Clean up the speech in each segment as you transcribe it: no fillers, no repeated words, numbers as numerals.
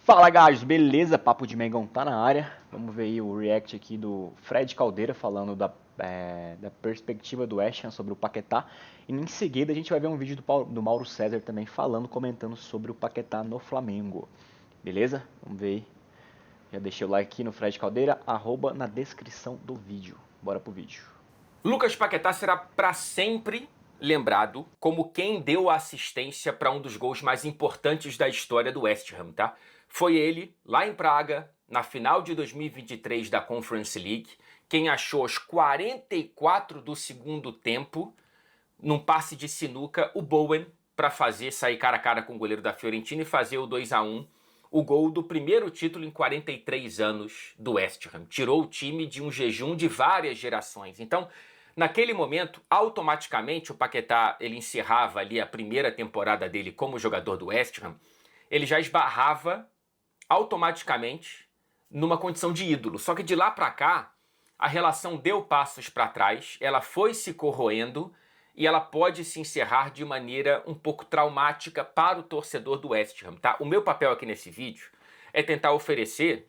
Fala, gajos, beleza? Papo de Mengão tá na área. Vamos ver aí o react aqui do Fred Caldeira falando da perspectiva do West Ham sobre o Paquetá. E em seguida a gente vai ver um vídeo do Mauro César também falando, comentando sobre o Paquetá no Flamengo. Beleza? Vamos ver aí. Já deixei o like aqui no Fred Caldeira, arroba na descrição do vídeo. Bora pro vídeo. Lucas Paquetá será para sempre lembrado como quem deu a assistência para um dos gols mais importantes da história do West Ham, tá? Foi ele, lá em Praga, na final de 2023 da Conference League, quem achou aos 44 do segundo tempo, num passe de sinuca, o Bowen para fazer sair cara a cara com o goleiro da Fiorentina e fazer o 2-1, o gol do primeiro título em 43 anos do West Ham. Tirou o time de um jejum de várias gerações. Então, naquele momento, automaticamente, o Paquetá ele encerrava ali a primeira temporada dele como jogador do West Ham, ele já esbarrava automaticamente numa condição de ídolo. Só que de lá para cá, a relação deu passos para trás, ela foi se corroendo e ela pode se encerrar de maneira um pouco traumática para o torcedor do West Ham, tá? O meu papel aqui nesse vídeo é tentar oferecer,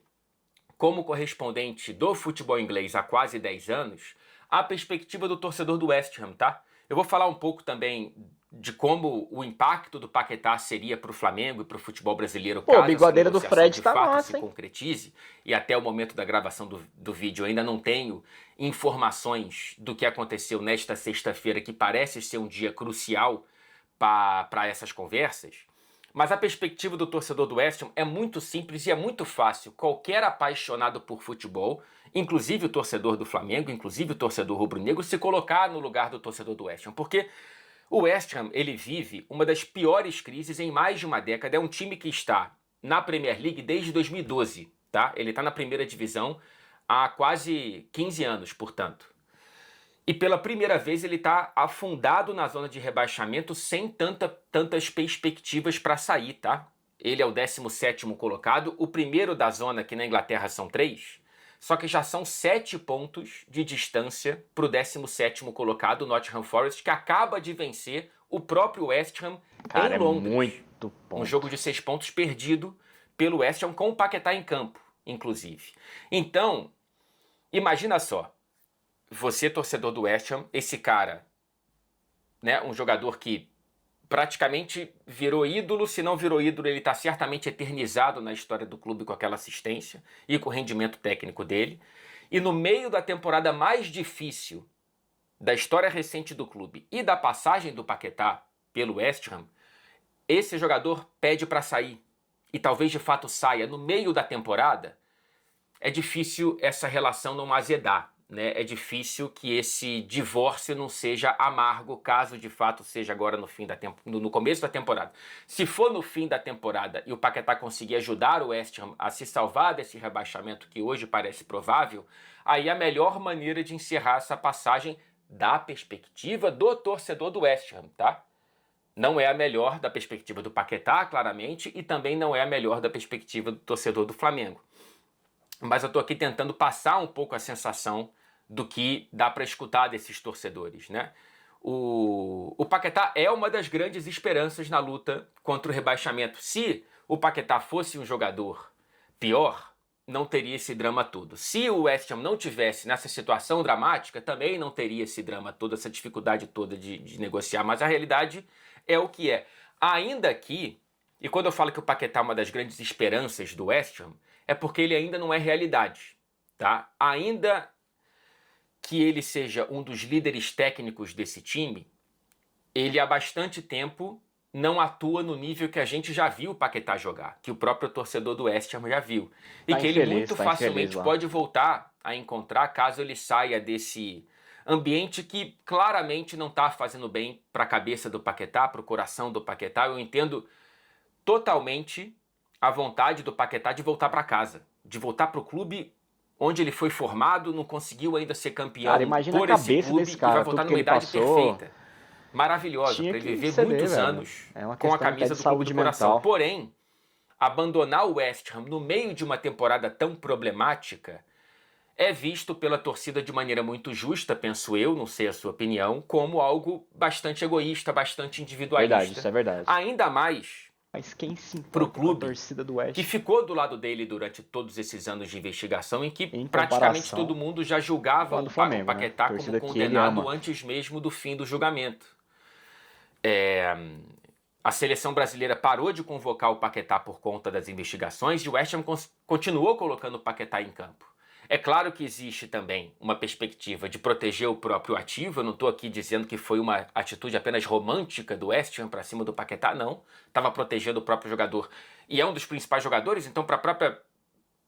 como correspondente do futebol inglês há quase 10 anos, a perspectiva do torcedor do West Ham, tá? Eu vou falar um pouco também de como o impacto do Paquetá seria para o Flamengo e para o futebol brasileiro Pô, a caso essa bigodeira do negociação Fred de tá fato massa, se hein? concretize. E até o momento da gravação do vídeo eu ainda não tenho informações do que aconteceu nesta sexta-feira, que parece ser um dia crucial para essas conversas. Mas a perspectiva do torcedor do West Ham é muito simples e é muito fácil. Qualquer apaixonado por futebol, inclusive o torcedor do Flamengo, inclusive o torcedor rubro-negro, se colocar no lugar do torcedor do West Ham. Porque o West Ham, ele vive uma das piores crises em mais de uma década. É um time que está na Premier League desde 2012, tá? Ele está na primeira divisão há quase 15 anos, portanto. E pela primeira vez ele está afundado na zona de rebaixamento sem tantas perspectivas para sair, tá? Ele é o 17º colocado, o primeiro da zona aqui na Inglaterra são 3, só que já são 7 pontos de distância para o 17º colocado, o Nottingham Forest, que acaba de vencer o próprio West Ham Cara, em é Londres. muito Um jogo ponto. de 6 pontos perdido pelo West Ham com o Paquetá em campo, inclusive. Então, imagina só. Você, torcedor do West Ham, esse cara, né, um jogador que praticamente virou ídolo, se não virou ídolo, ele está certamente eternizado na história do clube com aquela assistência e com o rendimento técnico dele. E no meio da temporada mais difícil da história recente do clube e da passagem do Paquetá pelo West Ham, esse jogador pede para sair e talvez de fato saia no meio da temporada. É difícil essa relação não azedar, né? É difícil que esse divórcio não seja amargo, caso de fato seja agora no começo da temporada. Se for no fim da temporada e o Paquetá conseguir ajudar o West Ham a se salvar desse rebaixamento que hoje parece provável, aí a melhor maneira de encerrar essa passagem da perspectiva do torcedor do West Ham, tá? Não é a melhor da perspectiva do Paquetá, claramente, e também não é a melhor da perspectiva do torcedor do Flamengo. Mas eu estou aqui tentando passar um pouco a sensação do que dá para escutar desses torcedores, né? O Paquetá é uma das grandes esperanças na luta contra o rebaixamento. Se o Paquetá fosse um jogador pior, não teria esse drama todo. Se o West Ham não tivesse nessa situação dramática, também não teria esse drama todo, essa dificuldade toda de negociar. Mas a realidade é o que é. Ainda que, e quando eu falo que o Paquetá é uma das grandes esperanças do West Ham, é porque ele ainda não é realidade, tá? Ainda que ele seja um dos líderes técnicos desse time, ele há bastante tempo não atua no nível que a gente já viu o Paquetá jogar, que o próprio torcedor do West Ham já viu. E que ele muito Tá infeliz facilmente lá. pode voltar a encontrar caso ele saia desse ambiente que claramente não está fazendo bem para a cabeça do Paquetá, para o coração do Paquetá. Eu entendo totalmente a vontade do Paquetá de voltar para casa, de voltar para o clube onde ele foi formado, não conseguiu ainda ser Cara, campeão imagina a por esse cabeça desse clube e vai cara, voltar tudo que numa ele idade passou. perfeita, maravilhosa, Tinha para ele que viver ceder, muitos velho. anos É uma com a questão até camisa de do clube do saúde coração. mental. Porém, abandonar o West Ham no meio de uma temporada tão problemática é visto pela torcida de maneira muito justa, penso eu, não sei a sua opinião, como algo bastante egoísta, bastante Verdade, isso individualista. é verdade. Ainda mais Mas quem se pro importa com a clube, torcida do West que ficou do lado dele durante todos esses anos de investigação, em que em praticamente comparação todo mundo já julgava com a o do Flamengo, né? Paquetá como Torcida que ele condenado ama. antes mesmo do fim do julgamento. A seleção brasileira parou de convocar o Paquetá por conta das investigações e o West Ham continuou colocando o Paquetá em campo. É claro que existe também uma perspectiva de proteger o próprio ativo. Eu não estou aqui dizendo que foi uma atitude apenas romântica do West Ham para cima do Paquetá, não. Estava protegendo o próprio jogador. E é um dos principais jogadores, então para a própria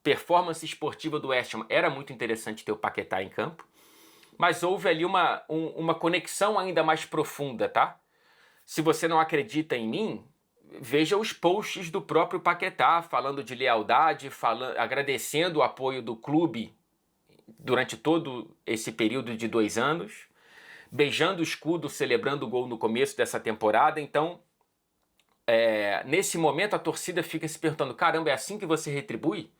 performance esportiva do West Ham era muito interessante ter o Paquetá em campo. Mas houve ali uma conexão ainda mais profunda, tá? Se você não acredita em mim, veja os posts do próprio Paquetá falando de lealdade, agradecendo o apoio do clube durante todo esse período de 2 anos, beijando o escudo, celebrando o gol no começo dessa temporada. Então, nesse momento a torcida fica se perguntando, caramba, é assim que você retribui?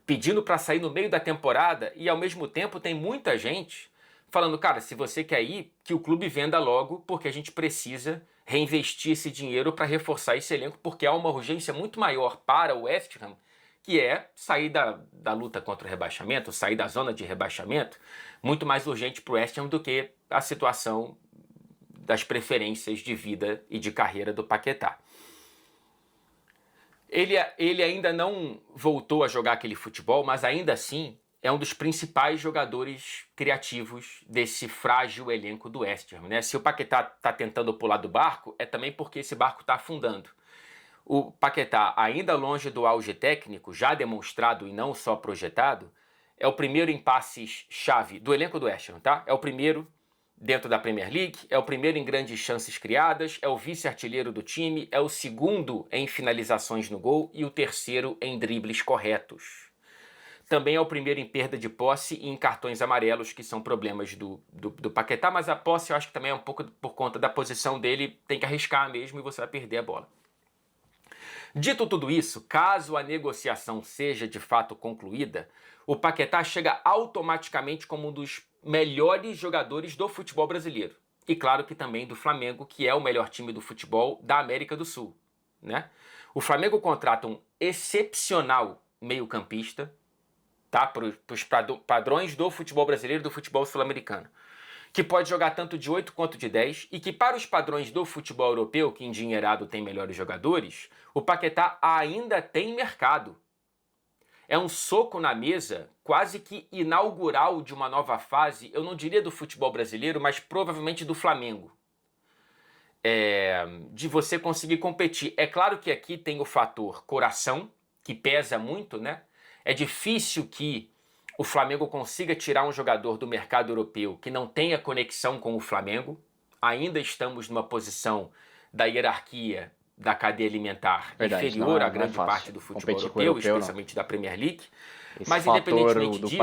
Pedindo para sair no meio da temporada, e ao mesmo tempo tem muita gente falando, cara, se você quer ir, que o clube venda logo, porque a gente precisa reinvestir esse dinheiro para reforçar esse elenco, porque há uma urgência muito maior para o West Ham, que é sair da luta contra o rebaixamento, sair da zona de rebaixamento, muito mais urgente para o West Ham do que a situação das preferências de vida e de carreira do Paquetá. Ele ainda não voltou a jogar aquele futebol, mas ainda assim é um dos principais jogadores criativos desse frágil elenco do West Ham, né? Se o Paquetá está tentando pular do barco, é também porque esse barco está afundando. O Paquetá, ainda longe do auge técnico, já demonstrado e não só projetado, é o primeiro em passes-chave do elenco do West Ham, tá? É o primeiro dentro da Premier League, é o primeiro em grandes chances criadas, é o vice-artilheiro do time, é o segundo em finalizações no gol e o terceiro em dribles corretos. Também é o primeiro em perda de posse e em cartões amarelos, que são problemas do Paquetá, mas a posse eu acho que também é um pouco por conta da posição dele, tem que arriscar mesmo e você vai perder a bola. Dito tudo isso, caso a negociação seja de fato concluída, o Paquetá chega automaticamente como um dos melhores jogadores do futebol brasileiro. E claro que também do Flamengo, que é o melhor time do futebol da América do Sul, né? O Flamengo contrata um excepcional meio-campista, tá? Para os padrões do futebol brasileiro e do futebol sul-americano, que pode jogar tanto de 8 quanto de 10, e que para os padrões do futebol europeu, que endinheirado tem melhores jogadores, o Paquetá ainda tem mercado. É um soco na mesa quase que inaugural de uma nova fase, eu não diria do futebol brasileiro, mas provavelmente do Flamengo. De você conseguir competir. É claro que aqui tem o fator coração, que pesa muito, né? É difícil que o Flamengo consiga tirar um jogador do mercado europeu que não tenha conexão com o Flamengo. Ainda estamos numa posição da hierarquia da cadeia alimentar inferior à grande parte do futebol europeu, especialmente da Premier League. Mas independentemente disso,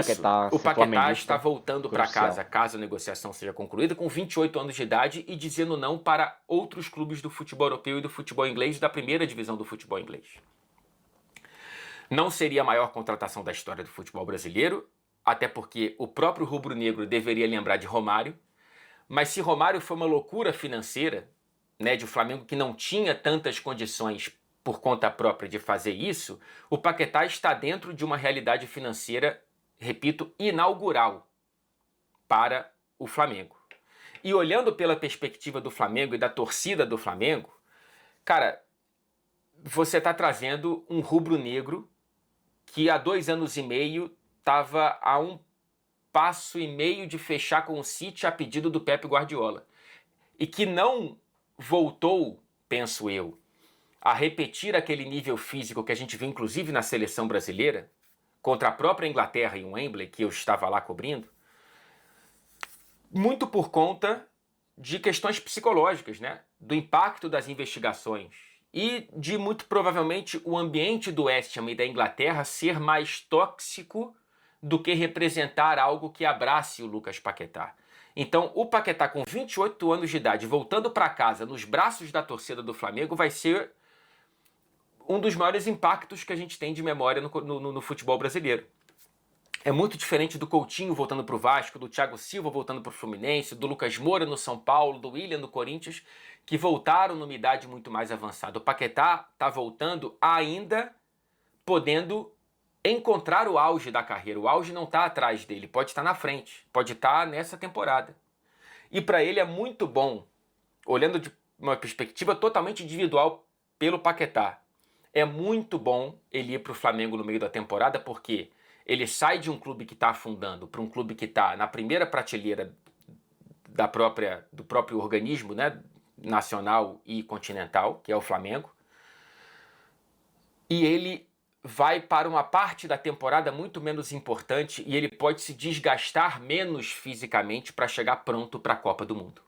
o Paquetá está voltando para casa, caso a negociação seja concluída, com 28 anos de idade e dizendo não para outros clubes do futebol europeu e do futebol inglês, da primeira divisão do futebol inglês. Não seria a maior contratação da história do futebol brasileiro, até porque o próprio rubro-negro deveria lembrar de Romário, mas se Romário foi uma loucura financeira, né, de um Flamengo que não tinha tantas condições por conta própria de fazer isso, o Paquetá está dentro de uma realidade financeira, repito, inaugural para o Flamengo. E olhando pela perspectiva do Flamengo e da torcida do Flamengo, cara, você está trazendo um rubro-negro que há 2 anos e meio estava a 1,5 passo de fechar com o City a pedido do Pep Guardiola. E que não voltou, penso eu, a repetir aquele nível físico que a gente viu inclusive na seleção brasileira, contra a própria Inglaterra em Wembley, que eu estava lá cobrindo, muito por conta de questões psicológicas, né? Do impacto das investigações e de, muito provavelmente, o ambiente do West Ham e da Inglaterra ser mais tóxico do que representar algo que abrace o Lucas Paquetá. Então, o Paquetá, com 28 anos de idade, voltando para casa nos braços da torcida do Flamengo, vai ser um dos maiores impactos que a gente tem de memória no futebol brasileiro. É muito diferente do Coutinho voltando para o Vasco, do Thiago Silva voltando para o Fluminense, do Lucas Moura no São Paulo, do William no Corinthians, que voltaram numa idade muito mais avançada. O Paquetá está voltando ainda podendo encontrar o auge da carreira. O auge não está atrás dele, pode estar na frente, pode estar nessa temporada. E para ele é muito bom, olhando de uma perspectiva totalmente individual pelo Paquetá, é muito bom ele ir para o Flamengo no meio da temporada, porque ele sai de um clube que está afundando para um clube que está na primeira prateleira do próprio organismo, né, nacional e continental, que é o Flamengo. E ele vai para uma parte da temporada muito menos importante e ele pode se desgastar menos fisicamente para chegar pronto para a Copa do Mundo.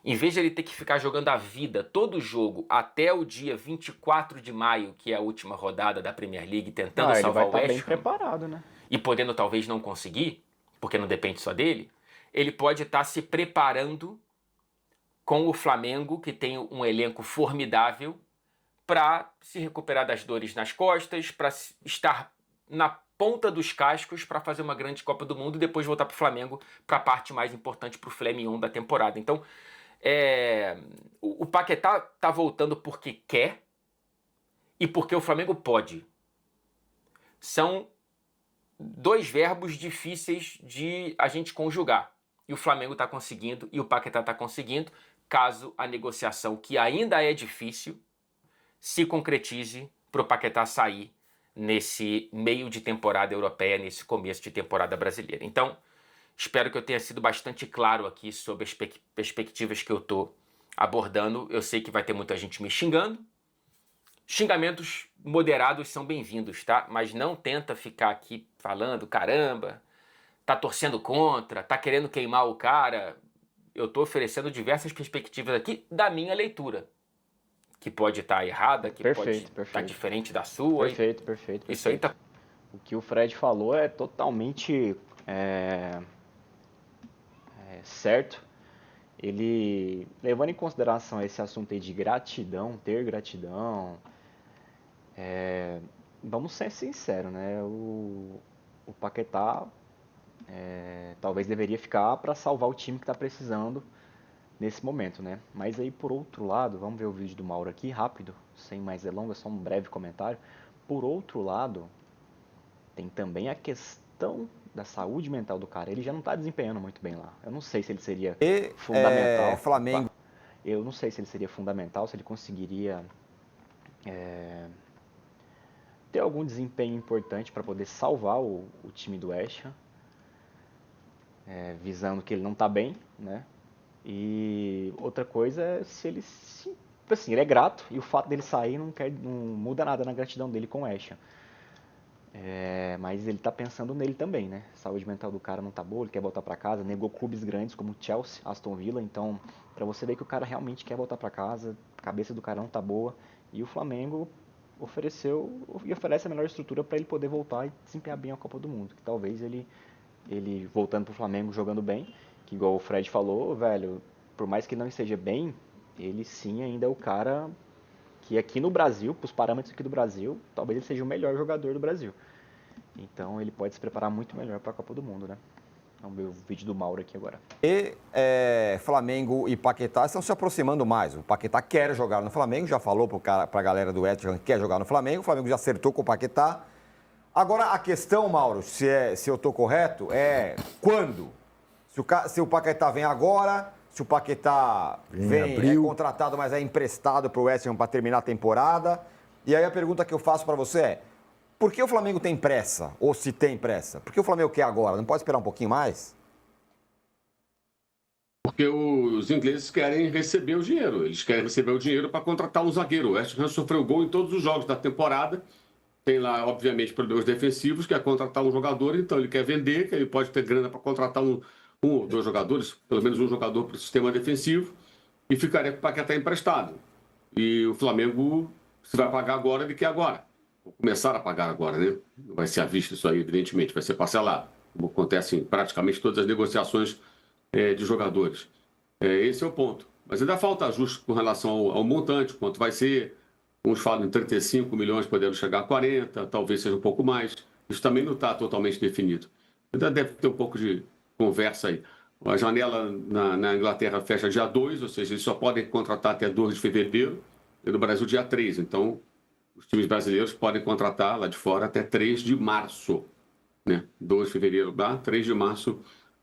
Em vez de ele ter que ficar jogando a vida, todo jogo, até o dia 24 de maio, que é a última rodada da Premier League, tentando salvar o West Ham, bem preparado, né? E podendo talvez não conseguir, porque não depende só dele, ele pode estar se preparando com o Flamengo, que tem um elenco formidável, para se recuperar das dores nas costas, para estar na ponta dos cascos para fazer uma grande Copa do Mundo e depois voltar para o Flamengo para a parte mais importante, para o filé mignon da temporada. Então, o Paquetá tá voltando porque quer e porque o Flamengo pode. São dois verbos difíceis de a gente conjugar. E o Flamengo está conseguindo e o Paquetá está conseguindo, caso a negociação, que ainda é difícil, se concretize para o Paquetá sair nesse meio de temporada europeia, nesse começo de temporada brasileira. Então, espero que eu tenha sido bastante claro aqui sobre as perspectivas que eu estou abordando. Eu sei que vai ter muita gente me xingando. Xingamentos moderados são bem-vindos, tá? Mas não tenta ficar aqui falando, caramba, tá torcendo contra, tá querendo queimar o cara. Eu estou oferecendo diversas perspectivas aqui da minha leitura, que pode estar errada, que pode estar diferente da sua. Perfeito. Isso aí tá... O que o Fred falou é totalmente certo. Ele, levando em consideração esse assunto aí de gratidão, ter gratidão, vamos ser sinceros, né? O Paquetá talvez deveria ficar para salvar o time que está precisando nesse momento, né? Mas aí, por outro lado, vamos ver o vídeo do Mauro aqui, rápido, sem mais delongas, só um breve comentário. Por outro lado, tem também a questão da saúde mental do cara. Ele já não está desempenhando muito bem lá. Eu não sei se ele seria fundamental. Flamengo. Eu não sei se ele seria fundamental, se ele conseguiria ter algum desempenho importante para poder salvar o time do West Ham, visando que ele não está bem, né? E outra coisa é se ele, assim, ele é grato e o fato dele sair não muda nada na gratidão dele com o West Ham. Mas ele tá pensando nele também, né? Saúde mental do cara não tá boa, ele quer voltar para casa, negou clubes grandes como Chelsea, Aston Villa, então para você ver que o cara realmente quer voltar para casa, a cabeça do cara não tá boa e o Flamengo ofereceu e oferece a melhor estrutura para ele poder voltar e desempenhar bem a Copa do Mundo, que talvez ele voltando pro Flamengo jogando bem, que igual o Fred falou, velho, por mais que ele não esteja bem, ele sim ainda é o cara que aqui no Brasil, pros parâmetros aqui do Brasil, talvez ele seja o melhor jogador do Brasil. Então ele pode se preparar muito melhor para a Copa do Mundo, né? Vamos ver o vídeo do Mauro aqui agora. E Flamengo e Paquetá estão se aproximando mais. O Paquetá quer jogar no Flamengo, já falou para a galera do West Ham que quer jogar no Flamengo. O Flamengo já acertou com o Paquetá. Agora a questão, Mauro, se eu estou correto, é quando? Se o Paquetá vem agora, se o Paquetá vem contratado, mas é emprestado para o West Ham para terminar a temporada. E aí a pergunta que eu faço para você é: por que o Flamengo tem pressa? Ou se tem pressa? Por que o Flamengo quer agora? Não pode esperar um pouquinho mais? Porque os ingleses querem receber o dinheiro. Eles querem receber o dinheiro para contratar um zagueiro. O West Ham sofreu gol em todos os jogos da temporada. Tem lá, obviamente, problemas defensivos, quer contratar um jogador, então ele quer vender, que ele pode ter grana para contratar um ou dois jogadores, pelo menos um jogador para o sistema defensivo, e ficaria com o Paquetá emprestado. E o Flamengo, se vai pagar agora, ele quer agora. Vou começar a pagar agora, né? Não vai ser à vista isso aí, evidentemente, vai ser parcelado, como acontece em praticamente todas as negociações de jogadores. Esse é o ponto. Mas ainda falta ajuste com relação ao montante, quanto vai ser. Uns falam em 35 milhões, podendo chegar a 40, talvez seja um pouco mais. Isso também não está totalmente definido. Ainda deve ter um pouco de conversa aí. A janela na Inglaterra fecha dia 2, ou seja, eles só podem contratar até 2 de fevereiro, e no Brasil dia 3. Então, os times brasileiros podem contratar lá de fora até 3 de março. Né? 2 de fevereiro lá, 3 de março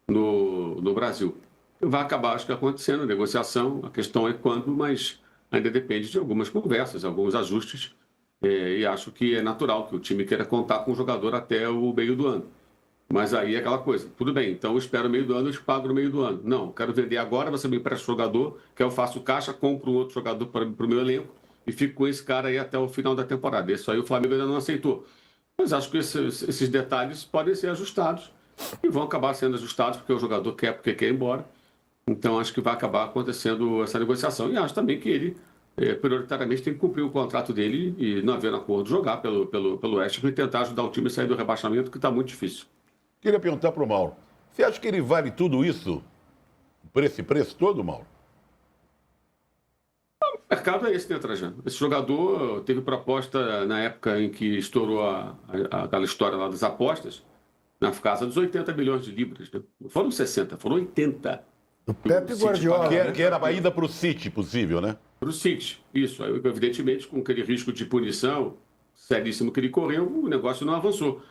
no Brasil. Vai acabar, acho que, acontecendo a negociação. A questão é quando, mas ainda depende de algumas conversas, alguns ajustes. E acho que é natural que o time queira contar com o jogador até o meio do ano. Mas aí é aquela coisa, tudo bem, então eu espero o meio do ano, eu te pago no meio do ano. Não, quero vender agora, você me empresta o jogador, que eu faço caixa, compro um outro jogador para o meu elenco e fico com esse cara aí até o final da temporada. Isso aí o Flamengo ainda não aceitou. Mas acho que esses detalhes podem ser ajustados e vão acabar sendo ajustados porque o jogador quer, porque quer ir embora. Então acho que vai acabar acontecendo essa negociação. E acho também que ele, prioritariamente, tem que cumprir o contrato dele e, não havendo acordo, jogar pelo West Ham e tentar ajudar o time a sair do rebaixamento, que está muito difícil. Queria perguntar para o Mauro. Você acha que ele vale tudo isso? Por esse preço todo, Mauro? O mercado é esse, né, Trajano? Esse jogador teve proposta na época em que estourou aquela história lá das apostas, na casa dos 80 milhões de libras. Né? Não foram 60, foram 80. O Pepe Guardiola. Que era a ida para o City, possível, né? Para o City, isso. Aí, evidentemente, com aquele risco de punição seríssimo que ele correu, o negócio não avançou.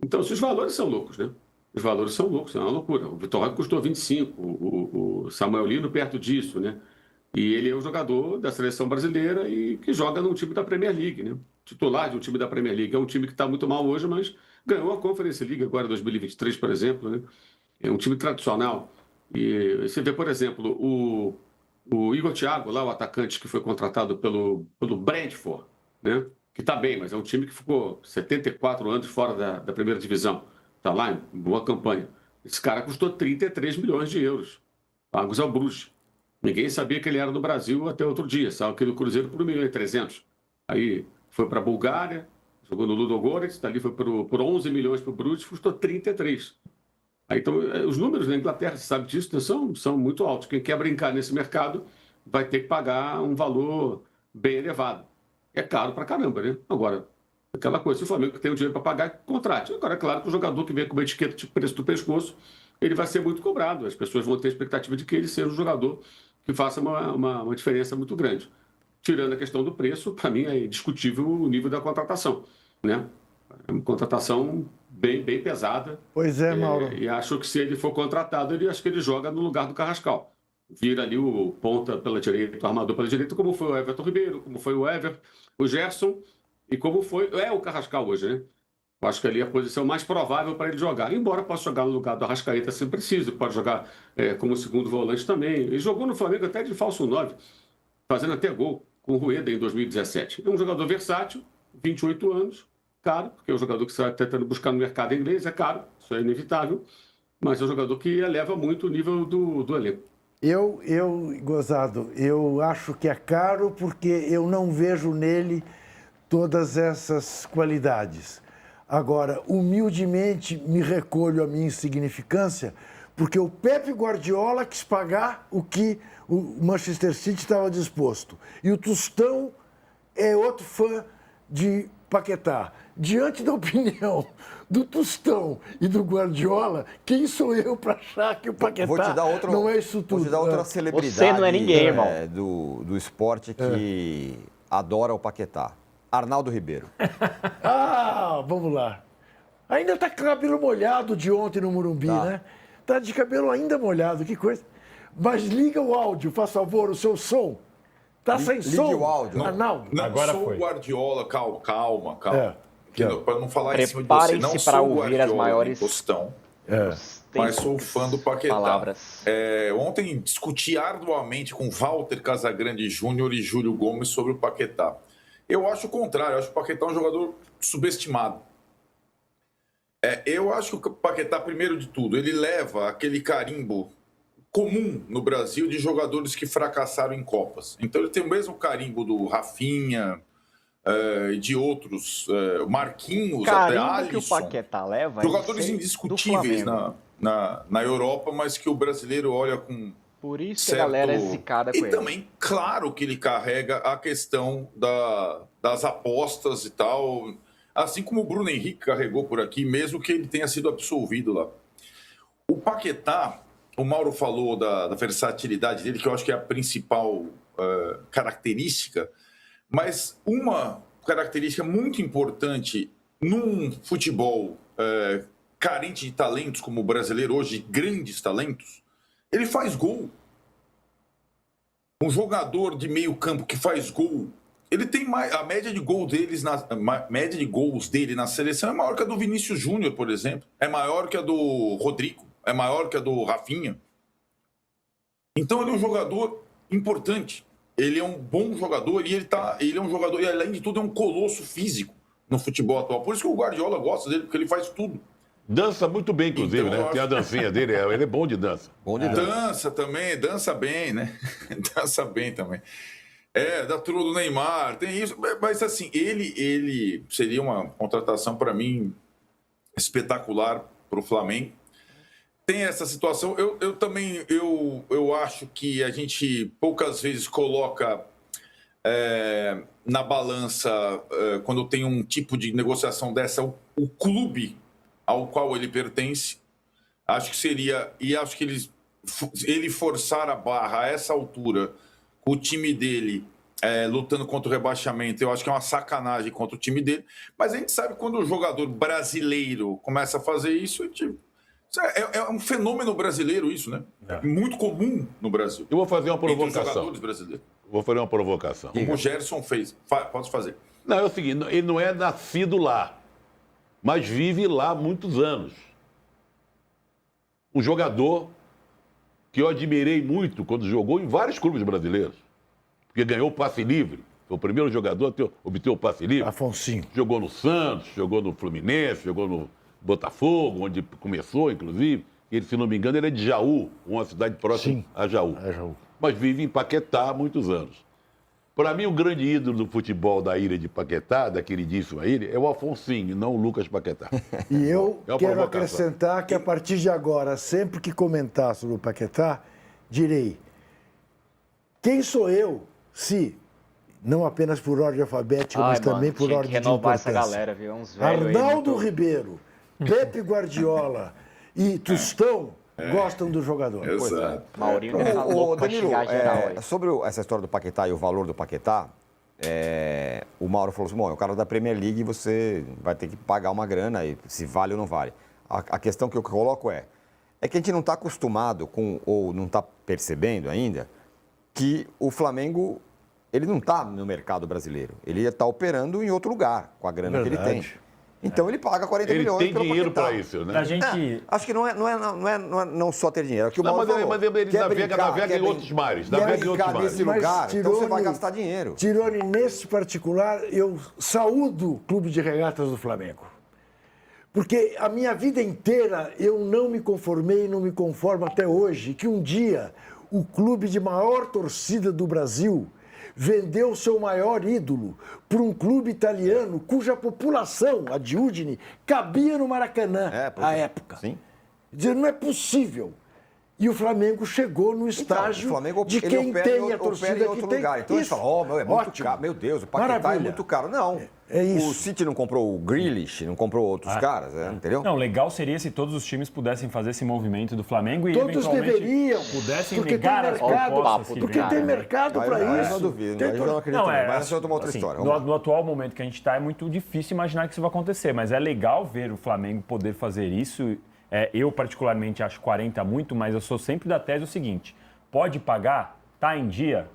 Então, os valores são loucos, né? Os valores são loucos, é uma loucura. O Vitor Roque custou 25, o Samuel Lino perto disso, né? E ele é um jogador da seleção brasileira e que joga num time da Premier League, né? Titular de um time da Premier League. É um time que está muito mal hoje, mas ganhou a Conference League agora, 2023, por exemplo, né? É um time tradicional. E você vê, por exemplo, o Igor Thiago, lá, o atacante que foi contratado pelo Brentford, né? Que está bem, mas é um time que ficou 74 anos fora da primeira divisão. Está lá em boa campanha. Esse cara custou 33 milhões de euros, pagos ao Bruges. Ninguém sabia que ele era do Brasil até outro dia, saiu aqui do Cruzeiro por 1.300.000. Aí foi para a Bulgária, jogou no Ludogorets, dali foi por 11 milhões para o Bruges, custou 33. Aí, então, os números na Inglaterra, você sabe disso, né, são muito altos. Quem quer brincar nesse mercado vai ter que pagar um valor bem elevado. É caro pra caramba, né? Agora, aquela coisa, se o Flamengo tem o dinheiro para pagar, contrate. Agora, é claro que o jogador que vem com uma etiqueta de preço do pescoço, ele vai ser muito cobrado. As pessoas vão ter a expectativa de que ele seja um jogador que faça uma diferença muito grande. Tirando a questão do preço, para mim é discutível o nível da contratação, né? É uma contratação bem pesada. Pois é, Mauro. E acho que se ele for contratado, acho que ele joga no lugar do Carrascal. Vira ali o ponta pela direita, o armador pela direita, como foi o Everton Ribeiro, como foi o Gerson e como foi o Carrascal hoje, né? Eu acho que ali é a posição mais provável para ele jogar. Embora possa jogar no lugar do Arrascaeta se preciso, pode jogar como segundo volante também. Ele jogou no Flamengo até de falso 9, fazendo até gol com o Rueda em 2017. É um jogador versátil, 28 anos, caro, porque é um jogador que você vai tentando buscar no mercado inglês, é caro, isso é inevitável, mas é um jogador que eleva muito o nível do elenco. Gozado, eu acho que é caro porque eu não vejo nele todas essas qualidades. Agora, humildemente me recolho à minha insignificância, porque o Pepe Guardiola quis pagar o que o Manchester City estava disposto. E o Tostão é outro fã de Paquetá. Diante da opinião do Tostão e do Guardiola, quem sou eu para achar que o Paquetá não é isso tudo? Vou te dar outra celebridade Você não é ninguém, irmão. Do esporte que adora o Paquetá. Arnaldo Ribeiro. Vamos lá. Ainda tá com o cabelo molhado de ontem no Morumbi, né? Tá de cabelo ainda molhado, que coisa. Mas liga o áudio, faz favor, o seu som. Tá sem som. Ligue o áudio. Arnaldo. Não, Agora sou foi. o Guardiola, calma. Aqui, Para não falar em cima de você, não Preparem-se para sou o ouvir as Guardiola, maiores Tostão, mas sou fã do Paquetá. palavras. Ontem discuti arduamente com Walter Casagrande Júnior e Júlio Gomes sobre o Paquetá. Eu acho o contrário, eu acho o Paquetá um jogador subestimado. Eu acho que o Paquetá, primeiro de tudo, ele leva aquele carimbo comum no Brasil de jogadores que fracassaram em Copas. Então ele tem o mesmo carimbo do Rafinha e de outros, Marquinhos, até Alisson. Que o Paquetá leva, jogadores indiscutíveis na Europa, mas que o brasileiro olha com Por isso que a galera é zicada com ele. E também, claro que ele carrega a questão das apostas e tal. Assim como o Bruno Henrique carregou por aqui, mesmo que ele tenha sido absolvido lá. O Paquetá, o Mauro falou da versatilidade dele, que eu acho que é a principal característica, mas uma característica muito importante num futebol carente de talentos, como o brasileiro hoje, grandes talentos, ele faz gol. Um jogador de meio campo que faz gol, ele tem mais, a média de gols dele na seleção é maior que a do Vinícius Júnior, por exemplo. É maior que a do Rodrigo, é maior que a do Rafinha. Então ele é um jogador importante. Ele é um bom jogador e ele é um jogador, e além de tudo, é um colosso físico no futebol atual. Por isso que o Guardiola gosta dele, porque ele faz tudo. Dança muito bem, inclusive, Então, né? Tem a dancinha dele, ele é bom de dança. Bom de dança. Dança também, dança bem, né? Dança bem também. Da turma do Neymar, tem isso. Mas assim, ele seria uma contratação, para mim, espetacular para o Flamengo. Tem essa situação. Eu também acho que a gente poucas vezes coloca na balança, quando tem um tipo de negociação dessa, o clube ao qual ele pertence. Acho que seria, e acho que ele forçar a barra a essa altura, com o time dele lutando contra o rebaixamento, eu acho que é uma sacanagem contra o time dele. Mas a gente sabe que quando o jogador brasileiro começa a fazer isso, é um fenômeno brasileiro isso, né? É muito comum no Brasil. Eu vou fazer uma Entre os provocação. jogadores brasileiros. Vou fazer uma provocação. Como o Gerson fez. Pode fazer. Não, é o seguinte, ele não é nascido lá, mas vive lá há muitos anos. Um jogador que eu admirei muito quando jogou em vários clubes brasileiros, porque ganhou o passe livre. Foi o primeiro jogador a obter o passe livre. Afonsinho. Jogou no Santos, jogou no Fluminense, jogou no Botafogo, onde começou, inclusive. Ele, se não me engano, ele é de Jaú, uma cidade próxima a Jaú. É Jaú. Mas vive em Paquetá há muitos anos. Para mim, o grande ídolo do futebol da ilha de Paquetá, da queridíssima ilha, é o Afonsinho, não o Lucas Paquetá. E eu É uma quero provocação. acrescentar que a partir de agora, sempre que comentar sobre o Paquetá, direi: quem sou eu se, não apenas por ordem alfabética, mas também por ordem de renovar importância, essa galera, viu? Uns velhos aí Arnaldo muito- Ribeiro, Pepe Guardiola e Tostão gostam do jogador. Exato. Maurinho deve estar louco pra Danilo, xingar geral aí. sobre essa história do Paquetá e o valor do Paquetá, o Mauro falou assim, bom, é o cara da Premier League, você vai ter que pagar uma grana, e se vale ou não vale. A questão que eu coloco é que a gente não está acostumado com, ou não está percebendo ainda, que o Flamengo, ele não está no mercado brasileiro. Ele está operando em outro lugar, com a grana que ele tem. Então ele paga 40 Ele milhões tem pelo dinheiro Paquetá. para isso, né? Pra gente. Acho que não é não só ter dinheiro. É o que o Não, Mauro falou. mas ele Quer navega brincar, em outros mares. quer Navega em outros brincar mares. nesse lugar, Mas, então você vai Tirone- gastar dinheiro. Tirone, nesse particular, eu saúdo o Clube de Regatas do Flamengo. Porque a minha vida inteira eu não me conformei e não me conformo até hoje que um dia o clube de maior torcida do Brasil vendeu seu maior ídolo para um clube italiano cuja população, a de Udine, cabia no Maracanã à época. Sim. Dizer, não é possível. E o Flamengo chegou no estágio o Flamengo, de ele quem opera tem em a torcida opera em outro que tem. lugar. Então Isso. eles falam, é muito Ótimo. caro. Meu Deus, o Paquetá é Maravilha. muito caro. Não. É isso. O City não comprou o Grealish, não comprou outros caras, entendeu? Não, legal seria se todos os times pudessem fazer esse movimento do Flamengo e Todos eventualmente deveriam, pudessem porque tem negar as mercado, propostas que porque vieram, tem né? mercado Aí para eu isso. não duvido, Tem aí eu não acredito. Não, Mas essa é uma outra assim, história. Vamos lá. no atual momento que a gente está, é muito difícil imaginar que isso vai acontecer, mas é legal ver o Flamengo poder fazer isso. Eu, particularmente, acho 40 muito, mas eu sou sempre da tese o seguinte: pode pagar, tá em dia,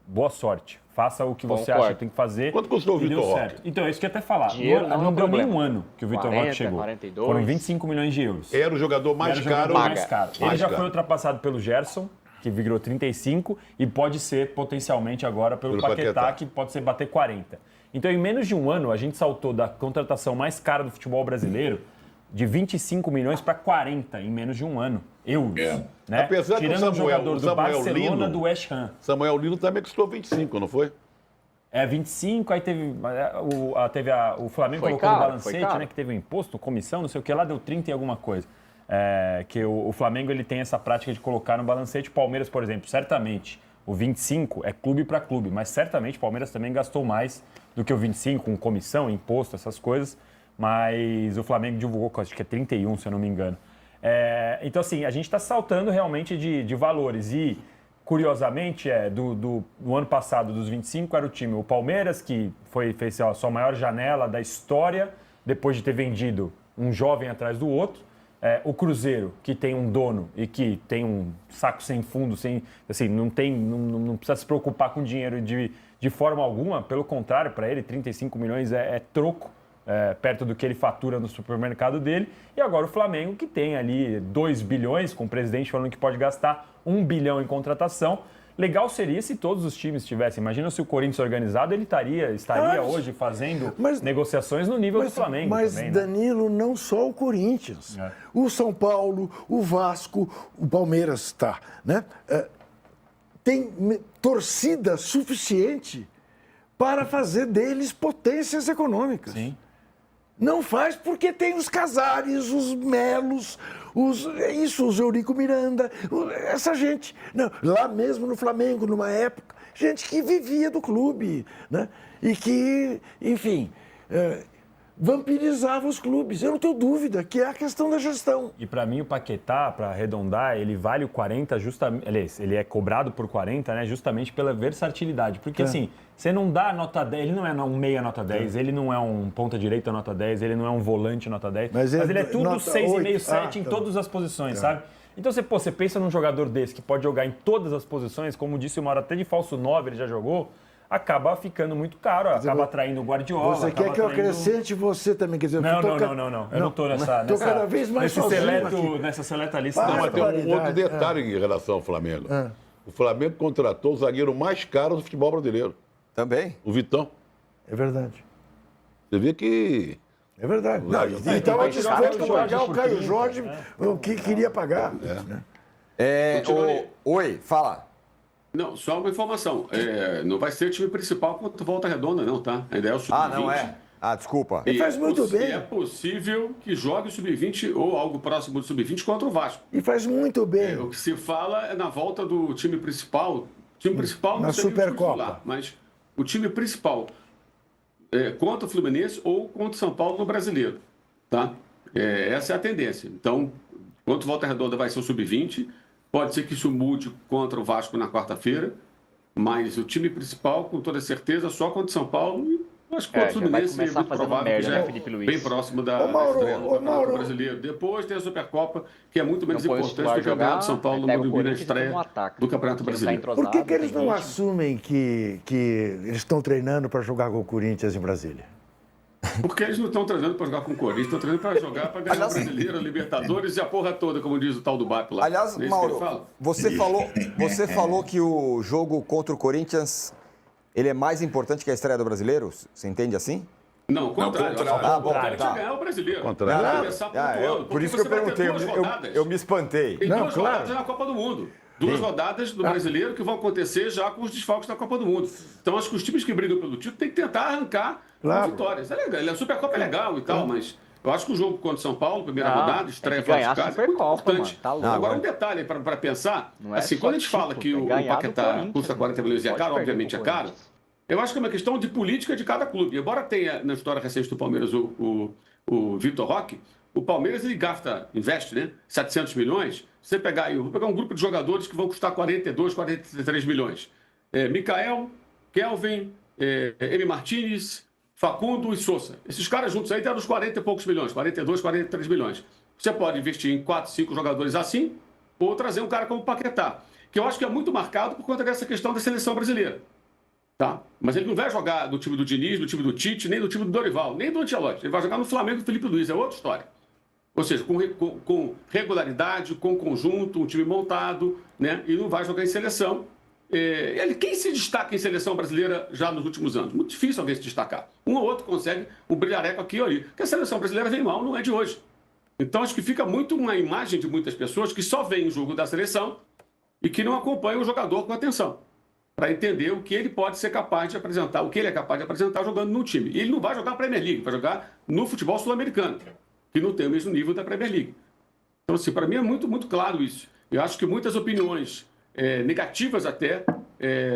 boa sorte. Faça o que você Concordo. acha que tem que fazer. Quanto custou o e deu Vitor Roque? certo. Então, é isso que eu ia até falar. Dinheiro não é não um deu nem problema. um ano que o Vitor 40, Roque chegou. 42. Foram 25 milhões de euros. Era o jogador mais Era o caro. jogador mais caro. Ele Mais já caro. foi ultrapassado pelo Gerson, que virou 35, e pode ser potencialmente agora pelo Pelo Paquetá, Paquetá. que pode ser bater 40. Então, em menos de um ano, a gente saltou da contratação mais cara do futebol brasileiro de 25 milhões para 40 em menos de um ano. Euros. Né? Apesar que o Tirando Samuel- um jogador o do Samuel Barcelona Lino- do West Ham. Samuel Lino também custou 25, não foi? 25, aí teve o Flamengo Foi colocou caro, no foi balancete, caro. né, que teve um imposto, comissão, não sei o que, lá deu 30 e alguma coisa. Que o Flamengo ele tem essa prática de colocar no balancete. O Palmeiras, por exemplo, certamente, o 25 é clube para clube, mas certamente o Palmeiras também gastou mais do que o 25, com comissão, imposto, essas coisas. Mas o Flamengo divulgou, acho que é 31, se eu não me engano. Então, assim, a gente está saltando realmente de valores. E, curiosamente, no ano passado, dos 25, era o Palmeiras, que fez a sua maior janela da história, depois de ter vendido um jovem atrás do outro. O Cruzeiro, que tem um dono e que tem um saco sem fundo, assim, não precisa se preocupar com dinheiro de forma alguma. Pelo contrário, para ele, 35 milhões é troco. Perto do que ele fatura no supermercado dele. E agora o Flamengo, que tem ali 2 bilhões, com o presidente falando que pode gastar 1 bilhão em contratação. Legal seria se todos os times tivessem. Imagina se o Corinthians organizado, ele estaria hoje fazendo negociações no nível do Flamengo. Mas, também, Danilo, não só o Corinthians. O São Paulo, o Vasco, o Palmeiras está, né? Tem torcida suficiente para fazer deles potências econômicas. Sim. Não faz porque tem os Casares, os Melos, os Eurico Miranda, essa gente. Não, lá mesmo no Flamengo, numa época, gente que vivia do clube, né? E que, enfim, vampirizava os clubes. Eu não tenho dúvida que é a questão da gestão. E para mim o Paquetá, para arredondar, ele vale o 40 justamente, aliás, ele é cobrado por 40, né, justamente pela versatilidade. Porque assim, você não dá nota 10, ele não é um meia nota 10, ele não é um ponta direita nota 10, ele não é um volante nota 10, mas ele é tudo 6,5, 7 em todas as posições, sabe? Então você pensa num jogador desse que pode jogar em todas as posições, como disse uma hora, até de falso 9 ele já jogou, acaba ficando muito caro, acaba atraindo o Guardiola. Você quer que eu acrescente você também? Quer dizer, não. Eu não estou Estou cada vez mais nessa seleta lista. Não, mas tem um outro detalhe em relação ao Flamengo. O Flamengo contratou o zagueiro mais caro do futebol brasileiro. Também. O Vitão. É verdade. Você vê que... É verdade. E estava disposto a pagar o Caio Jorge o que queria pagar. Oi, fala. Não, só uma informação. Não vai ser o time principal contra Volta Redonda, não, tá? A ideia é o Sub-20. Não é? Desculpa. E faz muito bem. É possível que jogue o Sub-20 ou algo próximo do Sub-20 contra o Vasco. E faz muito bem. O que se fala é na volta do time principal. O time principal na não seria Supercopa. o time titular, mas o time principal contra o Fluminense ou contra o São Paulo no Brasileiro. Tá? Essa é a tendência. Então, enquanto Volta Redonda vai ser o Sub-20, pode ser que isso mude contra o Vasco na quarta-feira, mas o time principal, com toda certeza, só contra o São Paulo e acho que contra o Fluminense é muito provável que já é bem próximo da estreia do Campeonato Brasileiro. Depois tem a Supercopa, que é muito menos importante do que o Campeonato de São Paulo no Morumbi na estreia do Campeonato Brasileiro. Por que eles não assumem que eles estão treinando para jogar com o Corinthians em Brasília? Porque eles não estão treinando para jogar com o Corinthians, estão treinando para jogar para ganhar o Brasileiro, a Libertadores e a porra toda, como diz o tal do BAP lá. Aliás, Mauro, você falou que o jogo contra o Corinthians ele é mais importante que a estreia do Brasileiro? Você entende assim? Não, o contrário. Bom, tá. Ganhar o Brasileiro. Por isso que eu perguntei, eu me espantei. Tem duas rodadas na Copa do Mundo. Duas rodadas do Brasileiro que vão acontecer já com os desfalques da Copa do Mundo. Então, acho que os times que brigam pelo título têm que tentar arrancar vitórias. É legal, a Supercopa é legal e tal, mas eu acho que o jogo contra o São Paulo, primeira rodada, estreia fora de casa, é muito importante. Agora, um detalhe para pensar, assim, quando a gente fala que o Paquetá custa 40 milhões e é caro, obviamente é caro, eu acho que é uma questão de política de cada clube. Embora tenha na história recente do Palmeiras o Vitor Roque, o Palmeiras ele investe, né, 700 milhões. Você pegar, eu vou pegar um grupo de jogadores que vão custar 42, 43 milhões. Mikael, Kelvin, M. Martínez, Facundo e Sousa. Esses caras juntos aí deram uns 40 e poucos milhões, 42, 43 milhões. Você pode investir em 4, 5 jogadores assim, ou trazer um cara como o Paquetá, que eu acho que é muito marcado por conta dessa questão da seleção brasileira. Tá? Mas ele não vai jogar do time do Diniz, do time do Tite, nem do time do Dorival, nem do Ancelotti. Ele vai jogar no Flamengo do Felipe Luiz, é outra história. Ou seja, com regularidade, com conjunto, um time montado, né? E não vai jogar em seleção. Quem se destaca em seleção brasileira já nos últimos anos? Muito difícil alguém se destacar. Um ou outro consegue um brilhareco aqui ou ali. Porque a seleção brasileira vem mal, não é de hoje. Então, acho que fica muito uma imagem de muitas pessoas que só veem o jogo da seleção e que não acompanham o jogador com atenção, para entender o que ele pode ser capaz de apresentar, o que ele é capaz de apresentar jogando no time. E ele não vai jogar a Premier League, vai jogar no futebol sul-americano, que não tem o mesmo nível da Premier League. Então, assim, para mim é muito, muito claro isso. Eu acho que muitas opiniões negativas até,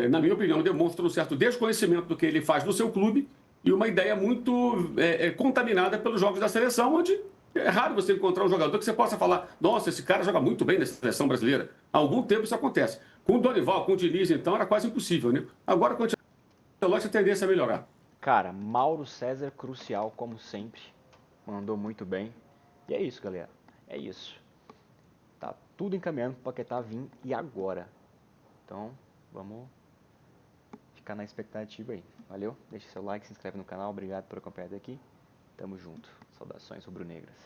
na minha opinião, demonstram um certo desconhecimento do que ele faz no seu clube e uma ideia muito contaminada pelos jogos da seleção, onde é raro você encontrar um jogador que você possa falar, nossa, esse cara joga muito bem na seleção brasileira. Há algum tempo isso acontece. Com o Dorival, com o Diniz, então, era quase impossível, né? Agora, com o Ancelotti, a tendência é melhorar. Cara, Mauro César, crucial, como sempre. Mandou muito bem. E é isso, galera. É isso. Tá tudo encaminhando pro Paquetá vir e agora. Então, vamos ficar na expectativa aí. Valeu? Deixa seu like, se inscreve no canal. Obrigado por acompanhar até aqui. Tamo junto. Saudações rubro-negras.